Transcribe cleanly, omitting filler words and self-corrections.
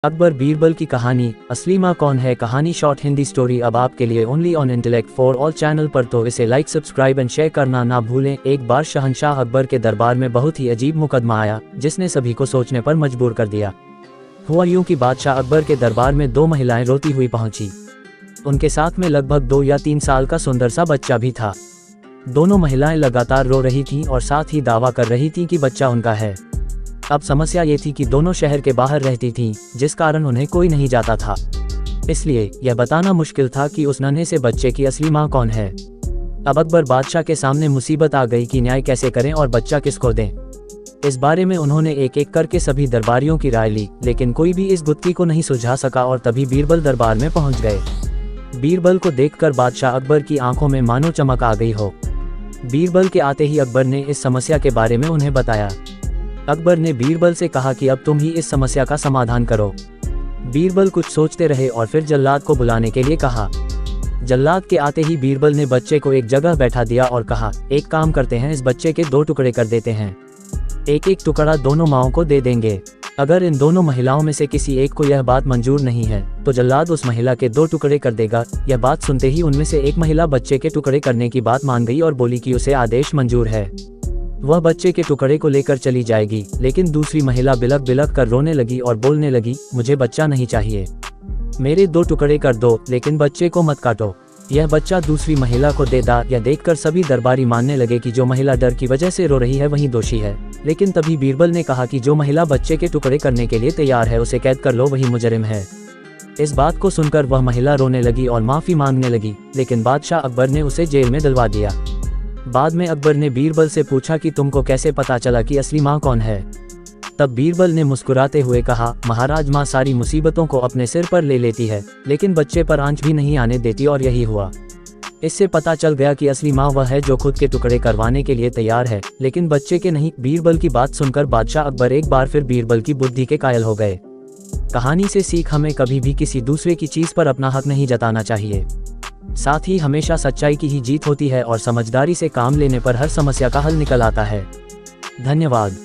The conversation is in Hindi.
अकबर बीरबल की कहानी असली माँ कौन है। कहानी शॉर्ट हिंदी स्टोरी अब आपके लिए only on intellect for all channel पर, तो इसे लाइक सब्सक्राइब एंड शेयर करना ना भूलें। एक बार शहंशाह अकबर के दरबार में बहुत ही अजीब मुकदमा आया जिसने सभी को सोचने पर मजबूर कर दिया। हुआ यूं कि बादशाह अकबर के दरबार में दो महिलाएं रोती हुई पहुंची। उनके साथ में लगभग 2 या 3 साल का सुंदर सा बच्चा भी था। दोनों महिलाएं लगातार रो रही थीं और साथ ही दावा कर रही थीं कि बच्चा उनका है। अब समस्या ये थी कि दोनों शहर के बाहर रहती थीं, जिस कारण उन्हें कोई नहीं जाता था। इसलिए यह बताना मुश्किल था कि उस नन्हे से बच्चे की असली माँ कौन है। अब अकबर बादशाह के सामने मुसीबत आ गई कि न्याय कैसे करें और बच्चा किसको दें। इस बारे में उन्होंने एक एक करके सभी दरबारियों की राय ली, लेकिन कोई भी इस गुत्थी को नहीं सुलझा सका और तभी बीरबल दरबार में पहुंच गए। बीरबल को देखकर बादशाह अकबर की आंखों में मानो चमक आ गई हो। बीरबल के आते ही अकबर ने इस समस्या के बारे में उन्हें बताया। अकबर ने बीरबल से कहा कि अब तुम ही इस समस्या का समाधान करो। बीरबल कुछ सोचते रहे और फिर जल्लाद को बुलाने के लिए कहा। जल्लाद के आते ही बीरबल ने बच्चे को एक जगह बैठा दिया और कहा, एक काम करते हैं, इस बच्चे के 2 टुकड़े कर देते हैं। एक एक टुकड़ा दोनों माओं को दे देंगे। अगर इन दोनों महिलाओं में से किसी एक को यह बात मंजूर नहीं है तो जल्लाद उस महिला के 2 टुकड़े कर देगा। यह बात सुनते ही उनमें से एक महिला बच्चे के टुकड़े करने की बात मान गई और बोली कि उसे आदेश मंजूर है। वह बच्चे के टुकड़े को लेकर चली जाएगी, लेकिन दूसरी महिला बिलख बिलख कर रोने लगी और बोलने लगी, मुझे बच्चा नहीं चाहिए, मेरे 2 टुकड़े कर दो, लेकिन बच्चे को मत काटो। यह बच्चा दूसरी महिला को दे दा। यह देखकर सभी दरबारी मानने लगे कि जो महिला डर की वजह से रो रही है वही दोषी है। लेकिन तभी बीरबल ने कहा कि जो महिला बच्चे के टुकड़े करने के लिए तैयार है उसे कैद कर लो, वही मुजरिम है। इस बात को सुनकर वह महिला रोने लगी और माफी मांगने लगी, लेकिन बादशाह अकबर ने उसे जेल में डलवा दिया। बाद में अकबर ने बीरबल से पूछा कि तुमको कैसे पता चला कि असली माँ कौन है। तब बीरबल ने मुस्कुराते हुए कहा, महाराज, माँ सारी मुसीबतों को अपने सिर पर ले लेती है, लेकिन बच्चे पर आंच भी नहीं आने देती, और यही हुआ। इससे पता चल गया कि असली माँ वह है जो खुद के टुकड़े करवाने के लिए तैयार है, लेकिन बच्चे के नहीं। बीरबल की बात सुनकर बादशाह अकबर एक बार फिर बीरबल की बुद्धि के कायल हो गए। कहानी से सीख, हमें कभी भी किसी दूसरे की चीज पर अपना हक नहीं जताना चाहिए। साथ ही हमेशा सच्चाई की ही जीत होती है और समझदारी से काम लेने पर हर समस्या का हल निकल आता है। धन्यवाद।